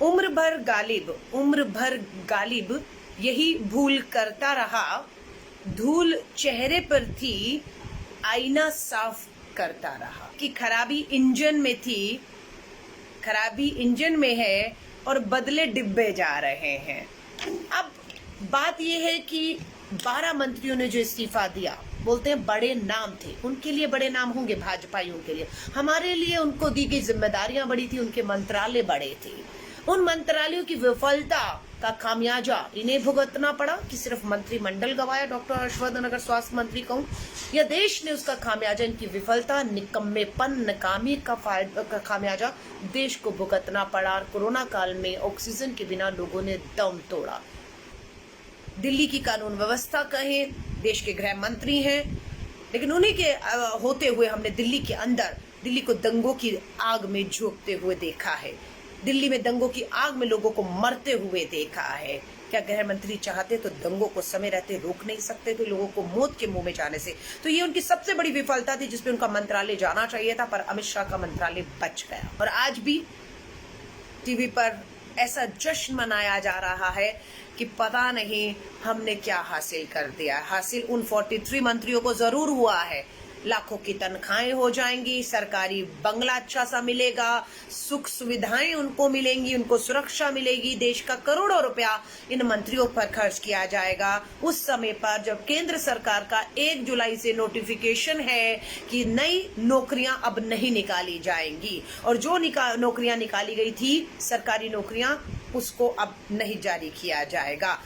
उम्र भर गालिब यही भूल करता रहा, धूल चेहरे पर थी, आईना साफ करता रहा। कि खराबी इंजन में थी, खराबी इंजन में है और बदले डिब्बे जा रहे हैं। अब बात यह है कि 12 मंत्रियों ने जो इस्तीफा दिया, बोलते हैं बड़े नाम थे, उनके लिए बड़े नाम होंगे भाजपाइयों के लिए, हमारे लिए उनको दी गई जिम्मेदारियां बड़ी थी, उनके मंत्रालय बड़े थे। उन मंत्रालयों की विफलता का खामियाजा इन्हें भुगतना पड़ा कि सिर्फ मंत्रिमंडल गवाया, डॉक्टर हर्षवर्धन अगर स्वास्थ्य मंत्री कहूं, या देश ने उसका खामियाजा, इनकी विफलता, निकम्मेपन, नाकामी का खामियाजा देश को भुगतना पड़ा। और कोरोना काल में ऑक्सीजन के बिना लोगों ने दम तोड़ा। दिल्ली की कानून व्यवस्था कहें, देश के गृह मंत्री हैं, लेकिन उन्हीं के होते हुए हमने दिल्ली के अंदर दिल्ली को दंगों की आग में झोंकते हुए देखा है। दिल्ली में दंगों की आग में लोगों को मरते हुए देखा है। क्या गृह मंत्री चाहते तो दंगों को समय रहते रोक नहीं सकते थे, लोगों को मौत के मुंह में जाने से? तो ये उनकी सबसे बड़ी विफलता थी, जिसपे उनका मंत्रालय जाना चाहिए था, पर अमित शाह का मंत्रालय बच गया। और आज भी टीवी पर ऐसा जश्न मनाया जा रहा है कि पता नहीं हमने क्या हासिल कर दिया। हासिल उन 43 मंत्रियों को जरूर हुआ है। लाखों की तनख्वाहें हो जाएंगी, सरकारी बंगला अच्छा सा मिलेगा, सुख सुविधाएं उनको मिलेंगी, उनको सुरक्षा मिलेगी, देश का करोड़ों रुपया इन मंत्रियों पर खर्च किया जाएगा। उस समय पर जब केंद्र सरकार का 1 जुलाई से नोटिफिकेशन है कि नई नौकरियां अब नहीं निकाली जाएंगी, और जो नौकरियां निकाली गई थी, सरकारी नौकरियां, उसको अब नहीं जारी किया जाएगा।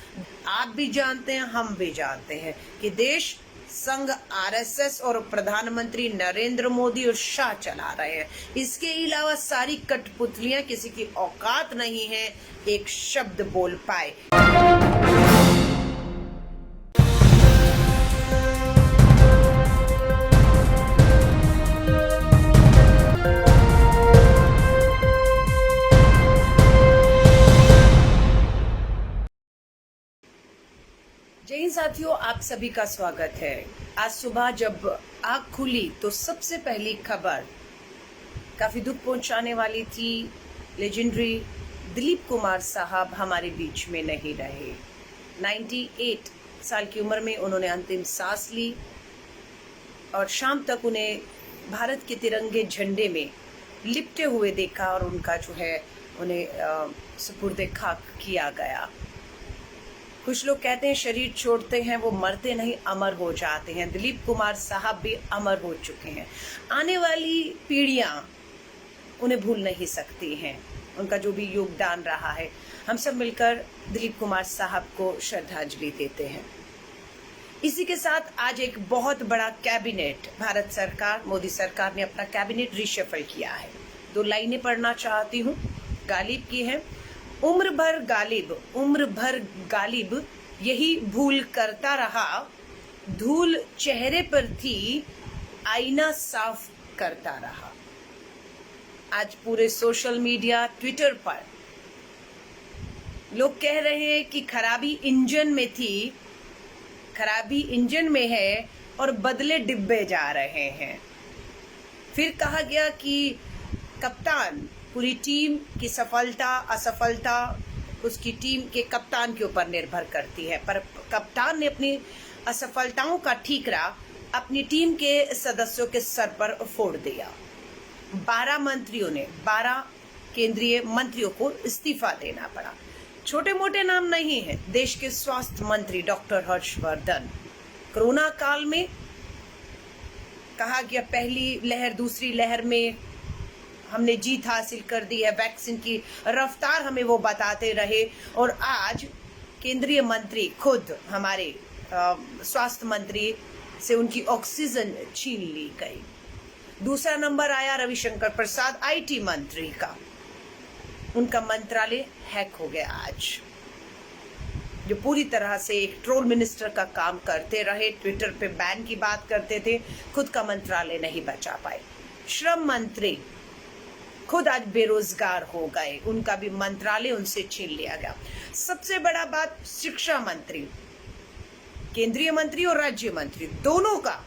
आप भी जानते हैं, हम भी जानते हैं कि देश संघ, आरएसएस और प्रधानमंत्री नरेंद्र मोदी और शाह चला रहे हैं। इसके अलावा सारी कठपुतलियां, किसी की औकात नहीं है एक शब्द बोल पाए। जय हिंद साथियों, आप सभी का स्वागत है। आज सुबह जब आँख खुली तो सबसे पहली खबर काफी दुख पहुंचाने वाली थी। लेजेंडरी दिलीप कुमार साहब हमारे बीच में नहीं रहे। 98 साल की उम्र में उन्होंने अंतिम सांस ली और शाम तक उन्हें भारत के तिरंगे झंडे में लिपटे हुए देखा और उनका जो है उन्हें सुपुर्दे खाक किया गया। कुछ लोग कहते हैं शरीर छोड़ते हैं वो मरते नहीं, अमर हो जाते हैं। दिलीप कुमार साहब भी अमर हो चुके हैं। आने वाली पीढ़ियां उन्हें भूल नहीं सकती हैं, उनका जो भी योगदान रहा है। हम सब मिलकर दिलीप कुमार साहब को श्रद्धांजलि देते हैं। इसी के साथ आज एक बहुत बड़ा कैबिनेट, भारत सरकार, मोदी सरकार ने अपना कैबिनेट रिशफल किया है। 2 लाइनें पढ़ना चाहती हूँ, गालिब की है। उम्र भर गालिब यही भूल करता रहा, धूल चेहरे पर थी, आईना साफ करता रहा। आज पूरे सोशल मीडिया, ट्विटर पर लोग कह रहे हैं कि खराबी इंजन में थी, खराबी इंजन में है और बदले डिब्बे जा रहे हैं। फिर कहा गया कि कप्तान, पूरी टीम की सफलता असफलता उसकी टीम के कप्तान के ऊपर निर्भर करती है, पर कप्तान ने अपनी असफलताओं का ठीकरा अपनी टीम के सदस्यों के सर पर फोड़ दिया। 12 केंद्रीय मंत्रियों को इस्तीफा देना पड़ा। छोटे मोटे नाम नहीं है। देश के स्वास्थ्य मंत्री डॉक्टर हर्षवर्धन, कोरोना काल में कहा गया पहली लहर दूसरी लहर में हमने जीत हासिल कर दी है, वैक्सीन की रफ्तार हमें वो बताते रहे, और आज केंद्रीय मंत्री खुद हमारे स्वास्थ्य मंत्री से उनकी ऑक्सीजन छीन ली गई। दूसरा नंबर आया रविशंकर प्रसाद, आईटी मंत्री का, उनका मंत्रालय हैक हो गया आज। जो पूरी तरह से एक ट्रोल मिनिस्टर का काम करते रहे, ट्विटर पे बैन की बात करते थे, खुद का मंत्रालय नहीं बचा पाए। श्रम मंत्री खुद आज बेरोजगार हो गए, उनका भी मंत्रालय उनसे छीन लिया गया। सबसे बड़ा बात, शिक्षा मंत्री, केंद्रीय मंत्री और राज्य मंत्री दोनों का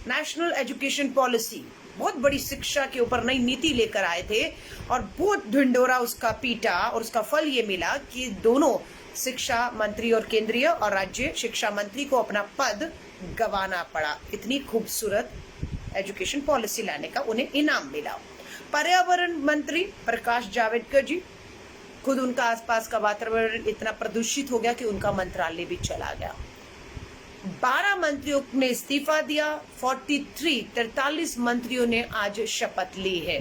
नेशनल एजुकेशन पॉलिसी बहुत बड़ी शिक्षा के ऊपर नई नीति लेकर आए थे और बहुत ढिंडोरा उसका पीटा और उसका फल ये मिला कि दोनों शिक्षा मंत्री और केंद्रीय और राज्य शिक्षा मंत्री को अपना पद गंवाना पड़ा। इतनी खूबसूरत एजुकेशन पॉलिसी लाने का उन्हें इनाम मिला। पर्यावरण मंत्री प्रकाश जावड़ेकर जी, खुद उनका आसपास का वातावरण इतना प्रदूषित हो गया कि उनका मंत्रालय भी चला गया। 12 मंत्रियों ने इस्तीफा दिया। 43 मंत्रियों ने आज शपथ ली है।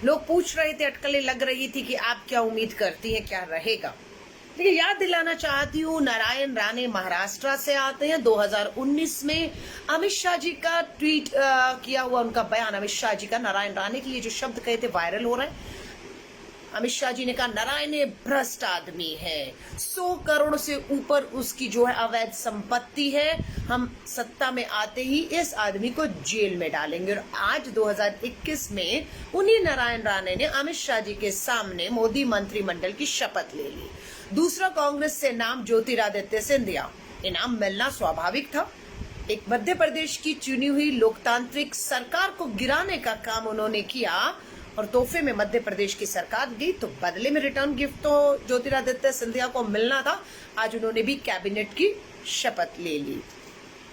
लोग पूछ रहे थे, अटकलें लग रही थी कि आप क्या उम्मीद करती हैं क्या रहेगा। लेकिन याद दिलाना चाहती हूँ, नारायण राणे महाराष्ट्र से आते हैं। 2019 में अमित शाह जी का ट्वीट किया हुआ उनका बयान, अमित शाह जी का नारायण राणे के लिए जो शब्द कहे थे वायरल हो रहे हैं। अमित शाह जी ने कहा नारायण भ्रष्ट आदमी है, 100 करोड़ से ऊपर उसकी जो है अवैध संपत्ति है, हम सत्ता में आते ही इस आदमी को जेल में डालेंगे। और आज 2021 में उन्हीं नारायण राणे ने अमित शाह जी के सामने मोदी मंत्रिमंडल की शपथ ले ली। दूसरा कांग्रेस से नाम ज्योतिरादित्य सिंधिया, इनाम मिलना स्वाभाविक था। एक मध्य प्रदेश की चुनी हुई लोकतांत्रिक सरकार को गिराने का काम उन्होंने किया और तोहफे में मध्य प्रदेश की सरकार दी, तो बदले में रिटर्न गिफ्ट तो ज्योतिरादित्य सिंधिया को मिलना था। आज उन्होंने भी कैबिनेट की शपथ ले ली।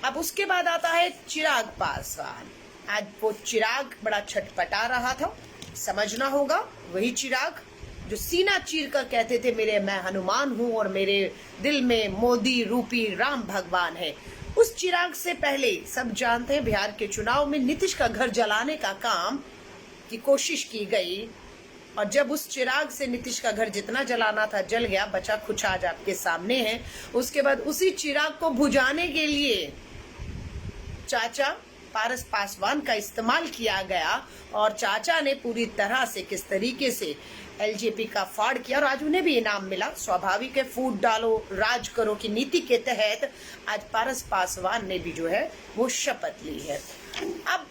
अब उसके बाद आता है चिराग पासवान। आज वो चिराग बड़ा छटपटा रहा था, समझना होगा वही चिराग जो सीना चीर कर कहते थे मैं हनुमान हूं और मेरे दिल में मोदी रूपी राम भगवान है। उस चिराग से पहले सब जानते हैं बिहार के चुनाव में नीतीश का घर जलाने का काम की कोशिश की गई और जब उस चिराग से नीतीश का घर जितना जलाना था जल गया, बचा कुछ आज आपके सामने है। उसके बाद उसी चिराग को बुझाने के लिए चाचा पारस पासवान का इस्तेमाल किया गया और चाचा ने पूरी तरह से किस तरीके से एलजेपी का फाड़ किया और आज उन्हें भी इनाम मिला। स्वाभाविक है, फूट डालो राज करो की नीति के तहत आज पारस पासवान ने भी जो है वो शपथ ली है। अब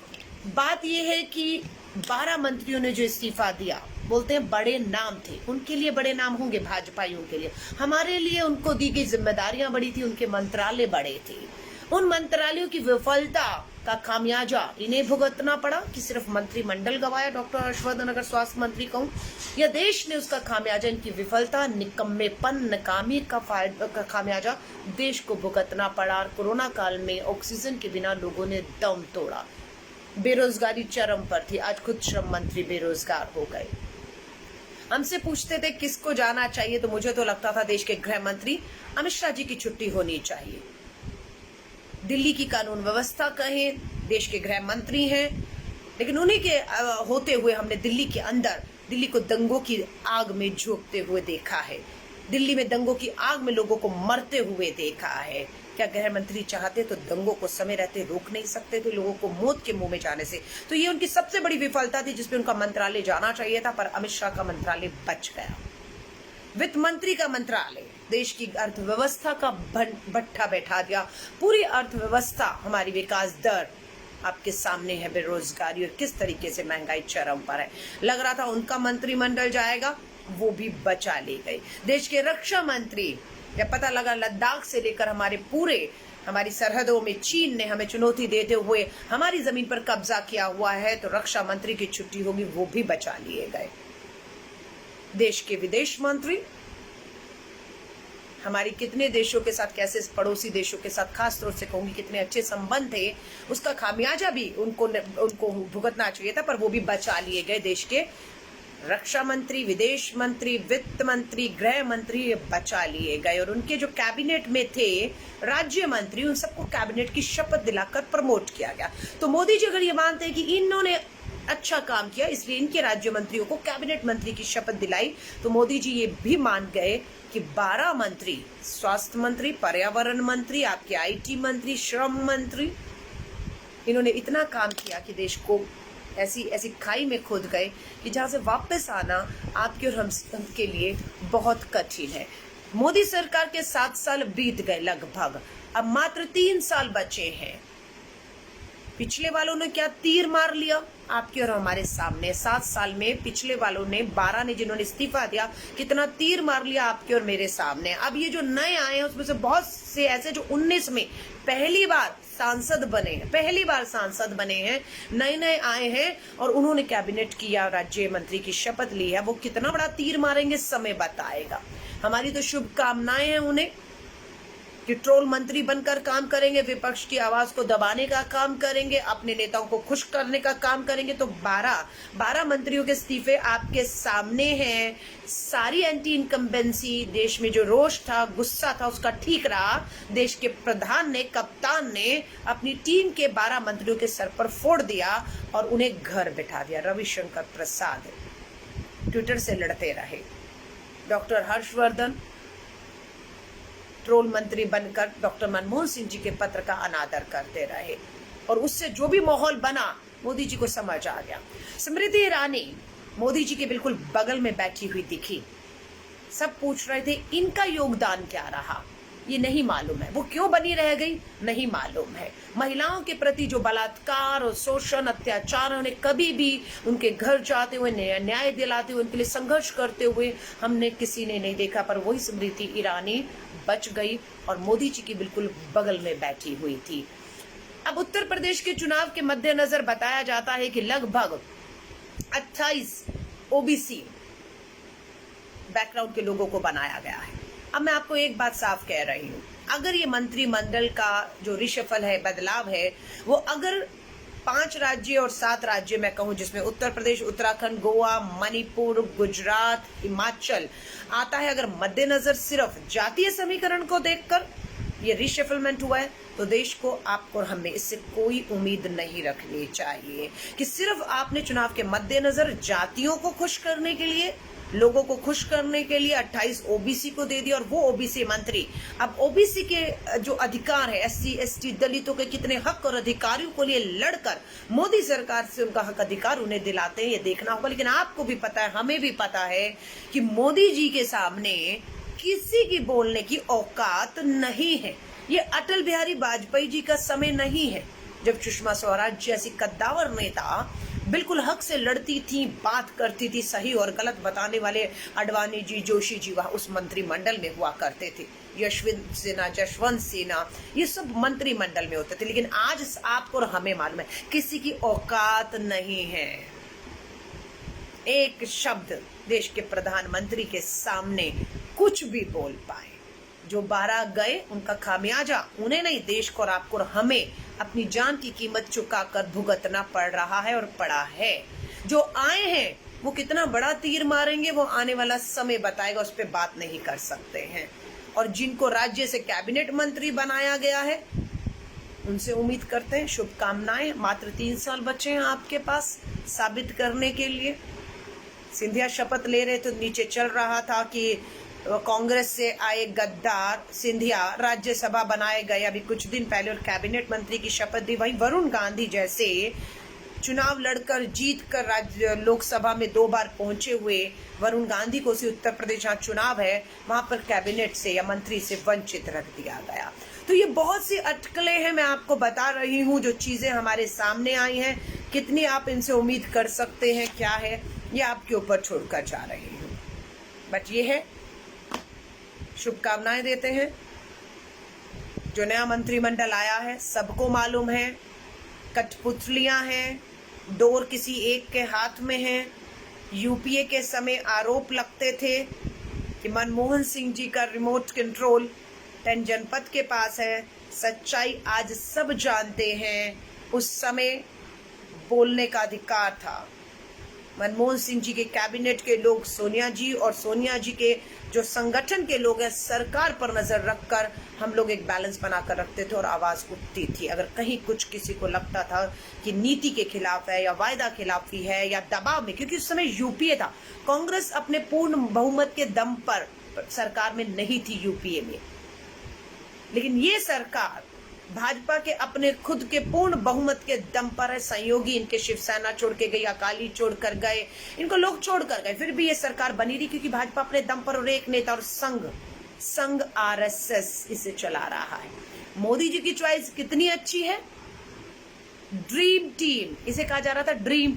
बात यह है कि 12 मंत्रियों ने जो इस्तीफा दिया, बोलते हैं बड़े नाम थे, उनके लिए बड़े नाम होंगे भाजपाइयों के लिए, हमारे लिए उनको दी गई जिम्मेदारियां बड़ी थी, उनके मंत्रालय बड़े थे। उन मंत्रालयों की विफलता का खामियाजा इन्हें भुगतना पड़ा कि सिर्फ मंत्रिमंडल गवाया, डॉक्टर हर्षवर्धन अगर स्वास्थ्य मंत्री कहूं, या देश ने उसका खामियाजा, इनकी विफलता निकम्मेपन नाकामी का खामियाजा देश को भुगतना पड़ा। और कोरोना काल में ऑक्सीजन के बिना लोगों ने दम तोड़ा, बेरोजगारी चरम पर थी, आज खुद श्रम मंत्री बेरोजगार हो गए। हमसे पूछते थे किसको जाना चाहिए, तो मुझे तो लगता था देश के गृह मंत्री अमित शाह जी की छुट्टी होनी चाहिए। दिल्ली की कानून व्यवस्था कहें, देश के गृह मंत्री हैं, लेकिन उन्हीं के होते हुए हमने दिल्ली के अंदर दिल्ली को दंगों की आग में झोंकते हुए देखा है, दिल्ली में दंगों की आग में लोगों को मरते हुए देखा है। क्या गृह मंत्री चाहते तो दंगों को समय रहते रोक नहीं सकते थे, लोगों को मौत के मुंह में जाने से? तो ये उनकी सबसे बड़ी विफलता थी जिसपे उनका मंत्रालय जाना चाहिए था, पर अमित शाह का मंत्रालय बच गया। वित्त मंत्री का मंत्रालय देश की अर्थव्यवस्था का भट्ठा बैठा दिया। पूरी अर्थव्यवस्था, हमारी विकास दर आपके सामने है, बेरोजगारी और किस तरीके से महंगाई चरम पर है। लग रहा था उनका मंत्रिमंडल जाएगा, वो भी बचा ले गई। देश के रक्षा मंत्री, जब पता लगा लद्दाख से लेकर हमारी सरहदों में चीन ने हमें चुनौती देते हुए हमारी जमीन पर कब्जा किया हुआ है, तो रक्षा मंत्री की छुट्टी होगी, वो भी बचा लिए गए। देश के विदेश मंत्री, हमारी कितने देशों के साथ, कैसे पड़ोसी देशों के साथ खास तौर से कहूंगी कितने अच्छे संबंध थे, उसका खामियाजा भी उनको भुगतना चाहिए था, पर वो भी बचा लिए गए। देश के रक्षा मंत्री, विदेश मंत्री, वित्त मंत्री, गृह मंत्री बचा लिए गए और उनके जो कैबिनेट में थे राज्य मंत्री, उन सबको कैबिनेट की शपथ दिलाकर प्रमोट किया गया। तो मोदी जी अगर ये मानते हैं कि इन्होंने अच्छा काम किया इसलिए इनके राज्य मंत्रियों को कैबिनेट मंत्री की शपथ दिलाई, तो मोदी जी ये भी मान गए कि 12 मंत्री, स्वास्थ्य मंत्री, पर्यावरण मंत्री, आपके आईटी मंत्री, श्रम मंत्री, इन्होंने इतना काम किया कि देश को ऐसी खाई में खोद गए कि जहां से वापस आना आपके और हम के लिए बहुत कठिन है। मोदी सरकार के 7 साल बीत गए लगभग, अब मात्र 3 साल बचे हैं। पिछले वालों ने क्या तीर मार लिया, आपके और हमारे सामने 7 साल में पिछले वालों ने 12 ने जिन्होंने इस्तीफा दिया, कितना तीर मार लिया आपके और मेरे सामने। अब ये जो नए आए हैं उसमें से बहुत से ऐसे जो 19 में पहली बार सांसद बने हैं, पहली बार सांसद बने हैं, नए नए आए हैं और उन्होंने कैबिनेट किया, राज्य मंत्री की शपथ ली है। वो कितना बड़ा तीर मारेंगे समय बताएगा। हमारी तो शुभकामनाएं हैं उन्हें कि ट्रोल मंत्री बनकर काम करेंगे, विपक्ष की आवाज को दबाने का काम करेंगे, अपने नेताओं को खुश करने का काम करेंगे। तो 12 मंत्रियों के इस्तीफे आपके सामने हैं। सारी एंटी इनकम्बेंसी, देश में जो रोष था, गुस्सा था, उसका ठीक रहा। देश के प्रधान ने, कप्तान ने अपनी टीम के 12 मंत्रियों के सर पर फोड़ दिया और उन्हें घर बिठा दिया। रविशंकर प्रसाद ट्विटर से लड़ते रहे, डॉक्टर हर्षवर्धन ट्रोल मंत्री बनकर डॉक्टर मनमोहन सिंह जी के पत्र का अनादर करते रहे और उससे जो भी माहौल बना मोदी जी को समझ आ गया। स्मृति ईरानी मोदी जी के बिल्कुल बगल में बैठी हुई दिखी। सब पूछ रहे थे इनका योगदान क्या रहा, ये नहीं मालूम है। वो क्यों बनी रह गई, नहीं मालूम है। महिलाओं के प्रति जो बलात्कार और शोषण, अत्याचार, उन्हें कभी भी उनके घर जाते हुए, न्याय दिलाते हुए, उनके लिए संघर्ष करते हुए हमने किसी ने नहीं देखा। पर वही स्मृति ईरानी बच गई और मोदी जी की बिल्कुल बगल में बैठी हुई थी। अब उत्तर प्रदेश के चुनाव के मद्देनजर बताया जाता है कि लगभग 28 ओबीसी बैकग्राउंड के लोगों को बनाया गया है। अब मैं आपको एक बात साफ कह रही हूँ, अगर ये मंत्रिमंडल का जो रिशफल है, बदलाव है, वो अगर 5 राज्य और 7 राज्य मैं कहूँ, जिसमें उत्तर प्रदेश, उत्तराखंड, गोवा, मणिपुर, गुजरात, हिमाचल आता है, अगर मद्देनजर सिर्फ जातीय समीकरण को देखकर ये रिशफलमेंट हुआ है, तो देश को, आपको और हमें इससे कोई उम्मीद नहीं रखनी चाहिए कि सिर्फ आपने चुनाव के मद्देनजर जातियों को खुश करने के लिए, लोगों को खुश करने के लिए 28 ओबीसी को दे दिया और वो ओबीसी मंत्री अब ओबीसी के जो अधिकार है, एससी एसटी दलितों के कितने हक और अधिकारियों को लिए लड़कर मोदी सरकार से उनका हक अधिकार उन्हें दिलाते हैं, ये देखना होगा। लेकिन आपको भी पता है, हमें भी पता है कि मोदी जी के सामने किसी की बोलने की औकात नहीं है। ये अटल बिहारी वाजपेयी जी का समय नहीं है जब सुषमा स्वराज जैसी कद्दावर नेता बिल्कुल हक से लड़ती थी, बात करती थी, सही और गलत बताने वाले अडवाणी जी, जोशी जी वह उस मंत्रिमंडल में हुआ करते थे। यशवंत सिन्हा, जसवंत सिन्हा, ये सब मंत्रिमंडल में होते थे। लेकिन आज आपको और हमें मालूम है किसी की औकात नहीं है एक शब्द देश के प्रधानमंत्री के सामने कुछ भी बोल पाए। जो 12 गए उनका खामियाजा उन्हें नहीं, देश को और आपको और हमें अपनी जान की कीमत चुकाकर भुगतना पड़ रहा है और पड़ा है। जो आए हैं वो कितना बड़ा तीर मारेंगे वो आने वाला समय बताएगा, उस पर बात नहीं कर सकते हैं। और जिनको राज्य से कैबिनेट मंत्री बनाया गया है उनसे उम्मीद करते हैं शुभकामनाएं। मात्र 3 साल बचे हैं आपके पास साबित करने के लिए। सिंधिया शपथ ले रहे तो नीचे चल रहा था कि कांग्रेस से आए गद्दार सिंधिया राज्यसभा बनाए गए अभी कुछ दिन पहले और कैबिनेट मंत्री की शपथ दी। वहीं वरुण गांधी जैसे चुनाव लड़कर जीत कर राज्य लोकसभा में 2 बार पहुंचे हुए वरुण गांधी को उसी उत्तर प्रदेश जहाँ चुनाव है वहां पर कैबिनेट से या मंत्री से वंचित रख दिया गया। तो ये बहुत सी अटकलें हैं, मैं आपको बता रही हूँ जो चीजें हमारे सामने आई हैं। कितनी आप इनसे उम्मीद कर सकते हैं, क्या है, ये आपके ऊपर छोड़कर जा रही हूँ। बट ये है, शुभकामनाएं देते हैं। जो नया मंत्रिमंडल आया है सबको मालूम है कठपुतलियां हैं, डोर किसी एक के हाथ में है। यूपीए के समय आरोप लगते थे कि मनमोहन सिंह जी का रिमोट कंट्रोल 10 जनपद के पास है। सच्चाई आज सब जानते हैं, उस समय बोलने का अधिकार था। मनमोहन सिंह जी के कैबिनेट के लोग, सोनिया जी और सोनिया जी के जो संगठन के लोग हैं, सरकार पर नजर रखकर हम लोग एक बैलेंस बनाकर रखते थे और आवाज उठती थी। अगर कहीं कुछ किसी को लगता था कि नीति के खिलाफ है या वायदा खिलाफी है या दबाव में, क्योंकि उस समय यूपीए था, कांग्रेस अपने पूर्ण बहुमत के दम पर सरकार में नहीं थी यूपीए में। लेकिन ये सरकार भाजपा के अपने खुद के पूर्ण बहुमत के दम पर है। सहयोगी इनके शिवसेना छोड़ के गई, अकाली छोड़ कर गए, इनको लोग छोड़ कर गए, फिर भी ये सरकार बनी रही क्योंकि भाजपा अपने दम पर और एक नेता और संघ आरएसएस इसे चला रहा है। मोदी जी की चॉइस कितनी अच्छी है, ड्रीम टीम, इसे कहा जा रहा था ड्रीम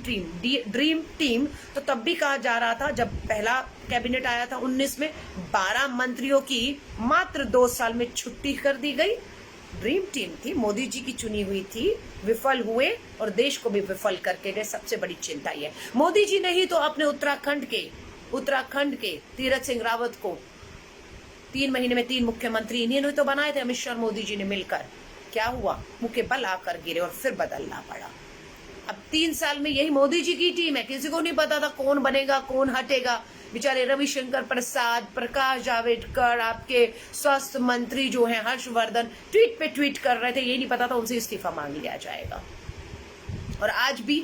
टीम। तो तब भी कहा जा रहा था जब पहला कैबिनेट आया था 19 में, 12 मंत्रियों की मात्र 2 साल में छुट्टी कर दी गई। ड्रीम टीम थी, मोदी जी की चुनी हुई थी, विफल हुए और देश को भी विफल करके गए। सबसे बड़ी चिंता ये, मोदी जी ने ही तो अपने उत्तराखंड के तीरथ सिंह रावत को 3 महीने में 3 मुख्यमंत्री इन्हीं तो बनाए थे, अमित शाह और मोदी जी ने मिलकर। क्या हुआ, मुंह के बल आकर गिरे और फिर बदलना पड़ा। अब 3 साल में यही मोदी जी की टीम है, किसी को नहीं पता था कौन बनेगा कौन हटेगा। बेचारे रविशंकर प्रसाद, प्रकाश जावड़ेकर, आपके स्वास्थ्य मंत्री जो हैं हर्षवर्धन, ट्वीट पे ट्वीट कर रहे थे, ये नहीं पता था उनसे इस्तीफा मांग लिया जाएगा। और आज भी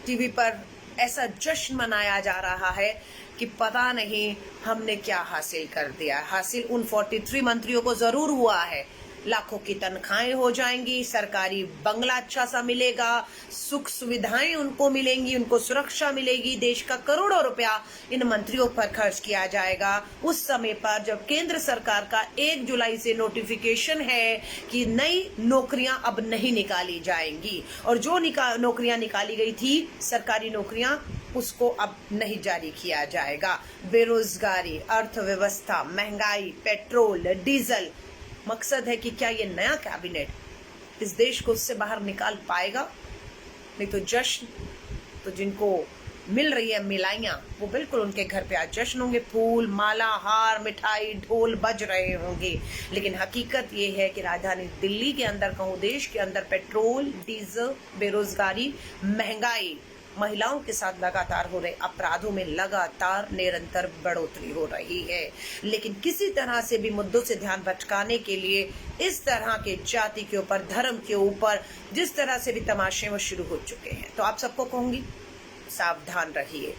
टीवी पर ऐसा जश्न मनाया जा रहा है कि पता नहीं हमने क्या हासिल कर दिया। हासिल उन 43 मंत्रियों को जरूर हुआ है, लाखों की तनख्वाहें हो जाएंगी, सरकारी बंगला अच्छा सा मिलेगा, सुख सुविधाएं उनको मिलेंगी, उनको सुरक्षा मिलेगी, देश का करोड़ों रुपया इन मंत्रियों पर खर्च किया जाएगा। उस समय पर जब केंद्र सरकार का 1 जुलाई से नोटिफिकेशन है कि नई नौकरियां अब नहीं निकाली जाएंगी और जो नौकरियां निकाली गई थी सरकारी नौकरियां, उसको अब नहीं जारी किया जाएगा। बेरोजगारी, अर्थव्यवस्था, महंगाई, पेट्रोल, डीजल, मकसद है कि क्या ये नया कैबिनेट इस देश को उससे बाहर निकाल पाएगा? नहीं तो जश्न, तो जिनको मिल रही है मिलाइयां, वो बिल्कुल उनके घर पे आज जश्न होंगे, फूल माला हार मिठाई ढोल बज रहे होंगे। लेकिन हकीकत ये है कि राजधानी दिल्ली के अंदर कहूँ, देश के अंदर पेट्रोल, डीजल, बेरोजगारी, महंगाई, महिलाओं के साथ लगातार हो रहे अपराधों में लगातार निरंतर बढ़ोतरी हो रही है। लेकिन किसी तरह से भी मुद्दों से ध्यान भटकाने के लिए इस तरह के जाति के ऊपर, धर्म के ऊपर जिस तरह से भी तमाशे वो शुरू हो चुके हैं, तो आप सबको कहूंगी सावधान रहिए।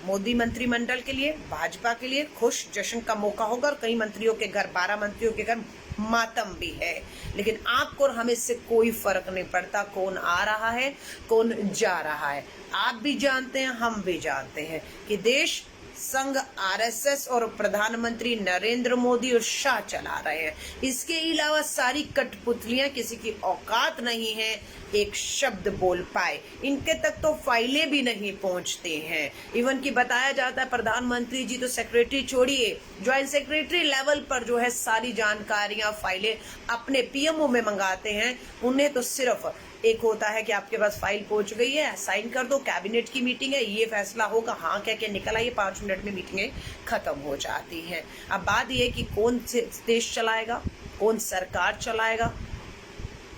मोदी मंत्रिमंडल के लिए, भाजपा के लिए खुश जश्न का मौका होगा और कई मंत्रियों के घर, 12 मंत्रियों के घर मातम भी है। लेकिन आपको और हमें इससे कोई फर्क नहीं पड़ता कौन आ रहा है कौन जा रहा है। आप भी जानते हैं, हम भी जानते हैं कि देश संघ, आरएसएस और प्रधानमंत्री नरेंद्र मोदी और शाह चला रहे हैं। इसके अलावा सारी कठपुतलियां, किसी की औकात नहीं है एक शब्द बोल पाए, इनके तक तो फाइलें भी नहीं पहुंचते हैं। इवन कि बताया जाता है प्रधानमंत्री जी तो सेक्रेटरी छोड़िए, ज्वाइंट सेक्रेटरी लेवल पर जो है सारी जानकारियां, फाइलें अपने पीएमओ में मंगाते हैं। उन्हें तो सिर्फ एक होता है कि आपके पास फाइल पहुंच गई है, साइन कर दो, कैबिनेट की मीटिंग है, ये फैसला होगा, हाँ क्या क्या निकल आइए, 5 मिनट में मीटिंगें खत्म हो जाती हैं। अब बात ये कि कौन से देश चलाएगा, कौन सरकार चलाएगा,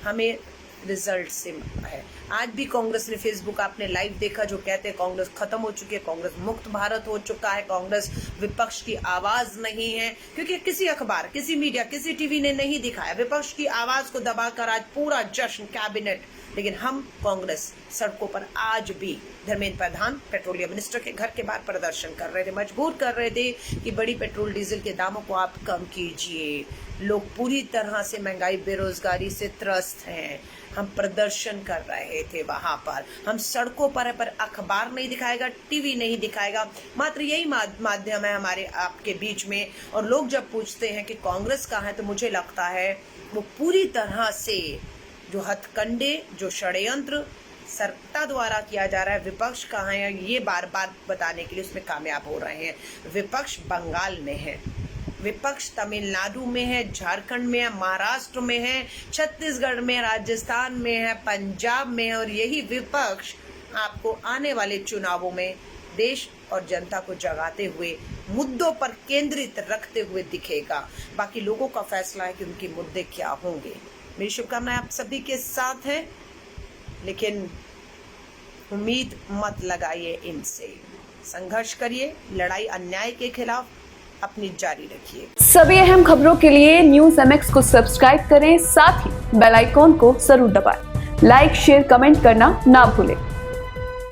हमें रिजल्ट से है। आज भी कांग्रेस ने फेसबुक आपने लाइव देखा, जो कहते हैं कांग्रेस खत्म हो चुकी है, कांग्रेस मुक्त भारत हो चुका है, कांग्रेस विपक्ष की आवाज नहीं है, क्योंकि किसी अखबार, किसी मीडिया, किसी टीवी ने नहीं दिखाया विपक्ष की आवाज को दबाकर आज पूरा जश्न कैबिनेट। लेकिन हम कांग्रेस सड़कों पर आज भी धर्मेंद्र प्रधान पेट्रोलियम मिनिस्टर के घर के बाहर प्रदर्शन कर रहे थे, मजबूर कर रहे थे कि बड़ी पेट्रोल डीजल के दामों को आप कम कीजिए। लोग पूरी तरह से महंगाई, बेरोजगारी से त्रस्त हैं। हम प्रदर्शन कर रहे थे वहां पर, हम सड़कों पर है, पर अखबार नहीं दिखाएगा, टीवी नहीं दिखाएगा, मात्र यही माध्यम है हमारे आपके बीच में। और लोग जब पूछते हैं कि कांग्रेस कहाँ है, तो मुझे लगता है वो पूरी तरह से जो हथकंडे, जो षड्यंत्र सत्ता द्वारा किया जा रहा है, विपक्ष कहाँ है ये बार बार बताने के लिए उसमें कामयाब हो रहे हैं। विपक्ष बंगाल में है, विपक्ष तमिलनाडु में है, झारखंड में है, महाराष्ट्र में है, छत्तीसगढ़ में, राजस्थान में है, पंजाब में है। और यही विपक्ष आपको आने वाले चुनावों में देश और जनता को जगाते हुए, मुद्दों पर केंद्रित रखते हुए दिखेगा। बाकी लोगों का फैसला है कि उनके मुद्दे क्या होंगे। मेरी शुभकामनाएं आप सभी के साथ है, लेकिन उम्मीद मत लगाइए इनसे। संघर्ष करिए, लड़ाई अन्याय के खिलाफ अपनी जारी रखिए। सभी अहम खबरों के लिए न्यूज़ MX को सब्सक्राइब करें, साथ ही बेल आइकॉन को जरूर दबाएं। लाइक, शेयर, कमेंट करना ना भूलें।